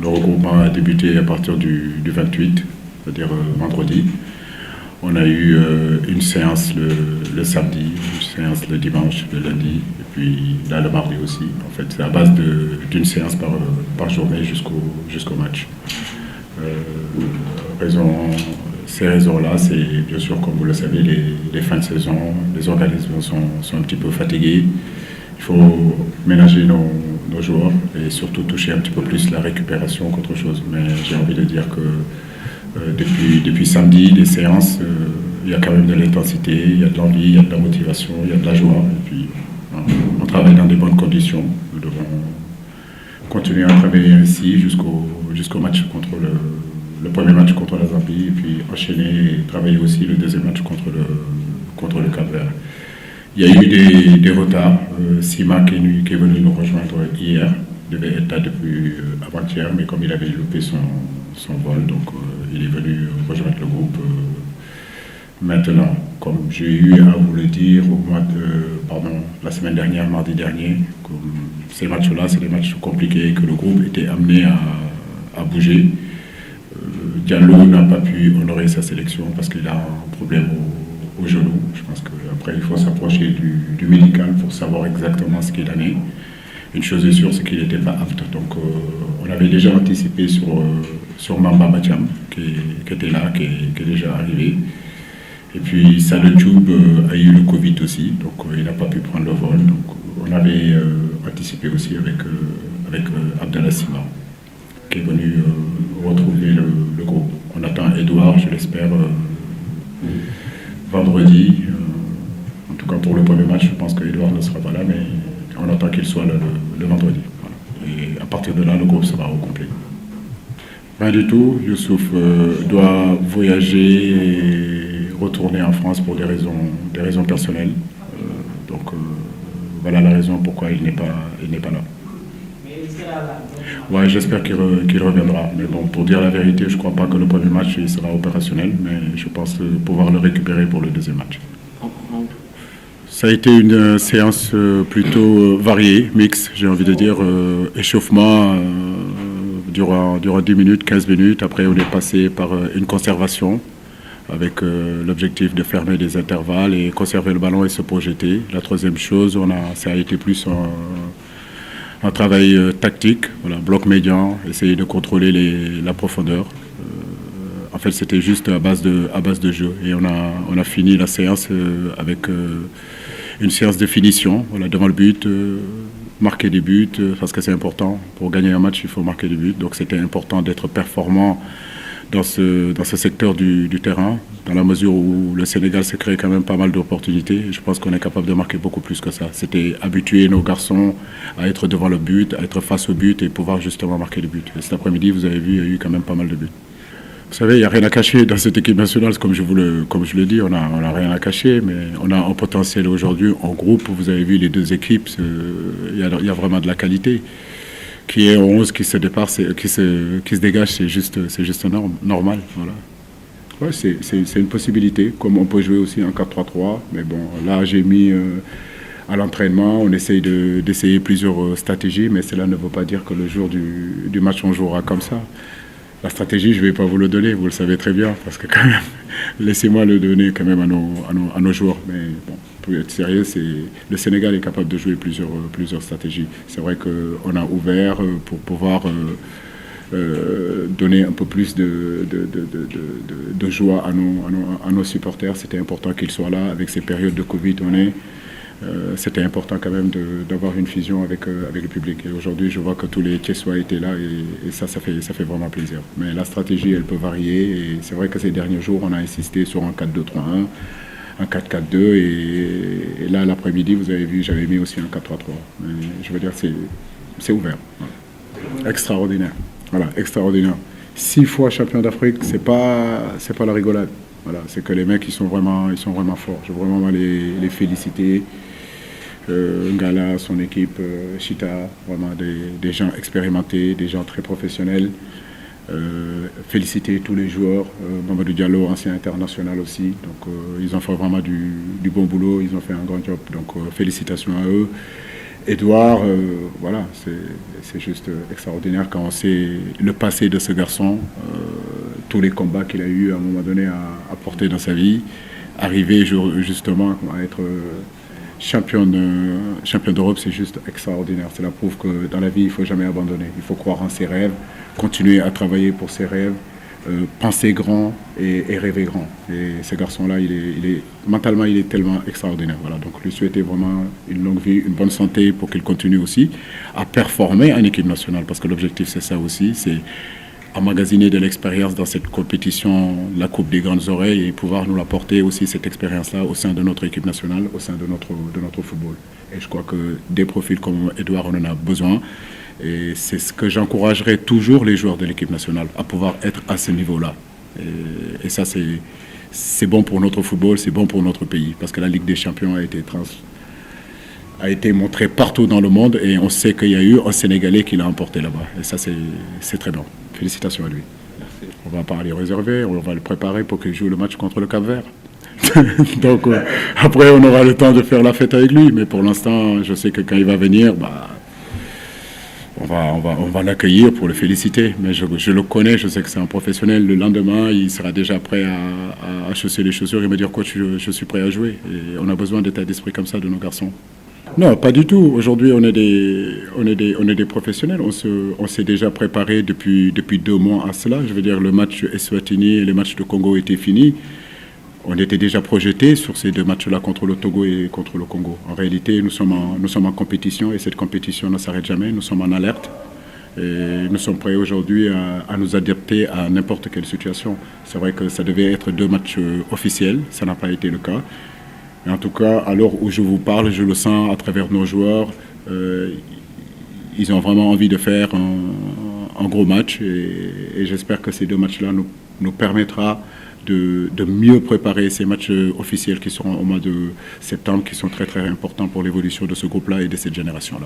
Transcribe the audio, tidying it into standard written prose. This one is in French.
Le regroupement a débuté à partir du 28, c'est-à-dire vendredi. On a eu une séance le samedi, une séance le dimanche, le lundi, et puis là le mardi aussi. En fait, c'est à base d'une séance par journée jusqu'au match. Ces raisons-là, c'est bien sûr, comme vous le savez, les fins de saison, les organismes sont un petit peu fatigués. Il faut ménager nos joueurs et surtout toucher un petit peu plus la récupération qu'autre chose. Mais j'ai envie de dire que depuis samedi, les séances, il y a quand même de l'intensité, il y a de l'envie, il y a de la motivation, il y a de la joie. Et puis, on travaille dans de bonnes conditions. Nous devons continuer à travailler ainsi jusqu'au match contre le premier match contre la Zambie, et puis enchaîner et travailler aussi le deuxième match contre le Cap-Vert. Il y a eu des retards. Sima qui est venu nous rejoindre hier, devait être là depuis avant-hier, mais comme il avait loupé son vol, donc il est venu rejoindre le groupe maintenant. Comme j'ai eu à vous le dire la semaine dernière, mardi dernier, ces matchs-là, c'est des matchs compliqués que le groupe était amené à bouger. Diallo n'a pas pu honorer sa sélection parce qu'il a un problème au genou. Je pense qu'après, il faut s'approcher du médical pour savoir exactement ce qu'il en est. Une chose est sûre, c'est qu'il n'était pas apte. Donc, on avait déjà anticipé sur Mamba Batiam, qui était là, qui est déjà arrivé. Et puis, Sadou Djoub a eu le Covid aussi, donc il n'a pas pu prendre le vol. Donc, on avait anticipé aussi avec Abdallah Sima, qui est venu retrouver le groupe. On attend Edouard, je l'espère, vendredi. En tout cas, pour le premier match, je pense qu'Edouard ne sera pas là, mais on attend qu'il soit là le vendredi. Voilà. Et à partir de là, le groupe sera au complet. Rien du tout. Youssouf doit voyager et retourner en France pour des raisons personnelles. Voilà la raison pourquoi il n'est pas là. Ouais, j'espère qu'il reviendra. Mais bon, pour dire la vérité, je ne crois pas que le premier match il sera opérationnel, mais je pense pouvoir le récupérer pour le deuxième match. Ça a été une séance plutôt variée, mixte, j'ai envie de dire. Échauffement durant 10 minutes, 15 minutes. Après, on est passé par une conservation avec l'objectif de fermer des intervalles et conserver le ballon et se projeter. La troisième chose, ça a été plus un travail tactique, voilà, bloc médian, essayer de contrôler la profondeur. En fait, c'était juste à base de jeu. Et on a fini la séance avec une séance de finition, voilà, devant le but, marquer des buts, parce que c'est important. Pour gagner un match, il faut marquer des buts. Donc c'était important d'être performant dans ce secteur du terrain, dans la mesure où le Sénégal s'est créé quand même pas mal d'opportunités. Je pense qu'on est capable de marquer beaucoup plus que ça. C'était habituer nos garçons à être devant le but, à être face au but et pouvoir justement marquer des buts. Et cet après-midi, vous avez vu, il y a eu quand même pas mal de buts. Vous savez, il n'y a rien à cacher dans cette équipe nationale, comme je le dis, on n'a rien à cacher, mais on a un potentiel aujourd'hui en groupe. Vous avez vu les deux équipes, il y a vraiment de la qualité. Qui est 11, qui se dégage, c'est juste normal. Voilà. Ouais, c'est une possibilité, comme on peut jouer aussi en 4-3-3. Mais bon, là, j'ai mis à l'entraînement, on essaye d'essayer plusieurs stratégies, mais cela ne veut pas dire que le jour du match, on jouera comme ça. La stratégie, je ne vais pas vous le donner, vous le savez très bien, parce que quand même, laissez-moi le donner quand même à nos joueurs. Mais bon, pour être sérieux, le Sénégal est capable de jouer plusieurs stratégies. C'est vrai qu'on a ouvert pour pouvoir donner un peu plus de joie à nos supporters. C'était important qu'ils soient là avec ces périodes de Covid. C'était important quand même d'avoir une fusion avec le public. Et aujourd'hui, je vois que tous les Thiessois étaient là et ça fait vraiment plaisir. Mais la stratégie, elle peut varier. Et c'est vrai que ces derniers jours, on a insisté sur un 4-2-3-1, un 4-4-2. Et là, l'après-midi, vous avez vu, j'avais mis aussi un 4-3-3. Mais je veux dire, c'est ouvert. Voilà. Extraordinaire. Voilà, extraordinaire. 6 fois champion d'Afrique, c'est pas la rigolade. Voilà, c'est que les mecs, ils sont vraiment forts. Je veux vraiment les féliciter. Ngala, son équipe, Chita, vraiment des gens expérimentés, des gens très professionnels. Féliciter tous les joueurs. Mamadou Diallo, ancien international aussi. Donc, ils ont fait vraiment du bon boulot. Ils ont fait un grand job. Donc, félicitations à eux. Edouard, voilà, c'est juste extraordinaire quand on sait le passé de ce garçon, tous les combats qu'il a eu à un moment donné à porter dans sa vie, arriver justement à être champion d'Europe, c'est juste extraordinaire. Cela prouve que dans la vie, il ne faut jamais abandonner. Il faut croire en ses rêves, continuer à travailler pour ses rêves, penser grand et rêver grand. Et ce garçon-là, mentalement, il est tellement extraordinaire. Voilà, donc lui souhaiter vraiment une longue vie, une bonne santé pour qu'il continue aussi à performer en équipe nationale. Parce que l'objectif, c'est ça aussi, c'est emmagasiner de l'expérience dans cette compétition, la Coupe des Grandes Oreilles, et pouvoir nous apporter aussi cette expérience-là au sein de notre équipe nationale, au sein de notre football. Et je crois que des profils comme Edouard, on en a besoin. Et c'est ce que j'encouragerais toujours les joueurs de l'équipe nationale, à pouvoir être à ce niveau-là. Et ça, c'est bon pour notre football, c'est bon pour notre pays, parce que la Ligue des Champions a été montrée partout dans le monde, et on sait qu'il y a eu un Sénégalais qui l'a emporté là-bas. Et ça, c'est très bien. Félicitations à lui. Merci. On va pas aller réserver, on va le préparer pour qu'il joue le match contre le Cap-Vert. Donc après, on aura le temps de faire la fête avec lui. Mais pour l'instant, je sais que quand il va venir, on va l'accueillir pour le féliciter. Mais je le connais, je sais que c'est un professionnel. Le lendemain, il sera déjà prêt à chausser les chaussures et me dire quoi, je suis prêt à jouer. Et on a besoin d'état d'esprit comme ça de nos garçons. Non, pas du tout. Aujourd'hui, on est des professionnels. On s'est déjà préparé depuis 2 mois à cela. Je veux dire, le match Eswatini et le match de Congo étaient finis. On était déjà projetés sur ces 2 matchs-là contre le Togo et contre le Congo. En réalité, nous sommes en compétition, et cette compétition ne s'arrête jamais. Nous sommes en alerte et nous sommes prêts aujourd'hui à nous adapter à n'importe quelle situation. C'est vrai que ça devait être 2 matchs officiels. Ça n'a pas été le cas. Mais en tout cas, à l'heure où je vous parle, je le sens à travers nos joueurs. Ils ont vraiment envie de faire un gros match, et j'espère que ces 2 matchs-là nous permettra de mieux préparer ces matchs officiels qui seront au mois de septembre, qui sont très très importants pour l'évolution de ce groupe-là et de cette génération-là.